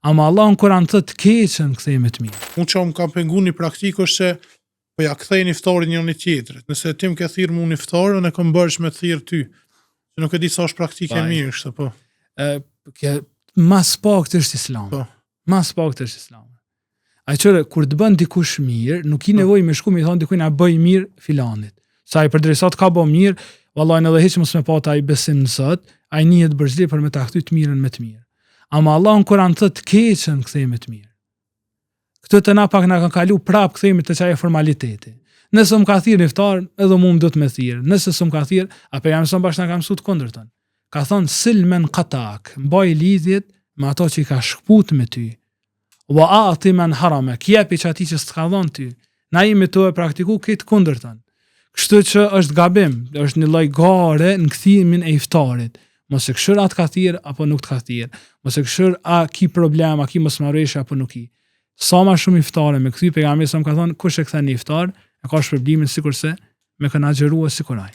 Ama Allah në Kur'an thot të keqen kthej me të mirë. Unë që më kam pengu një praktikë është se po ja kthej një iftarin njëri tjetrit. Nëse ti më ke thirrë mua një iftar, unë e kam bërsh me thirrë ty. Se nuk e di sa është praktike e mirë kështu, po. Mas pak të është Islam. Po. Mas pak të është Islam. Ai çore kur të bën dikush mirë, nuk i nevojë me shku me thon dikujt na bëj mirë filanit. Sa i përderisa të ka bë mirë, vallahi edhe hiç mos më pat ai besim në Zot, ai nihet bërzli për me ta kthy të mirën me të mirë. Ama Allah në Kur'an thot të keqen kthej me të mirë. Këtë të na pak na kanë kalu prap kthejmë të çaj formaliteti. Nëse më ka thirrë iftar, edhe mua më do të më thirr. Nëse s'm ka thirr, apo jam son bash na ka mësuar të kundërtën. Ka thon silmen qatak, mbaj lidhjet me ato që i ka shkput me ty. Wa a'ti man haramak, jepi çati që s'ka dhënë ty. Na jemi të e praktiku këtë kundërtën. Kështu që është gabim, është një lloj gare në kthimin e iftarit. Mos e këshir atë ka thirr apo nuk të ka thirr. Mos e këshir a ki problem, a ki mosmarrëveshje apo nuk ki. Sa më shumë iftare me kthy pejgamberi sa më ka thonë kush e kthen në iftar, e ka shpërblimin sikurse me kanë agjëruar sikur ai.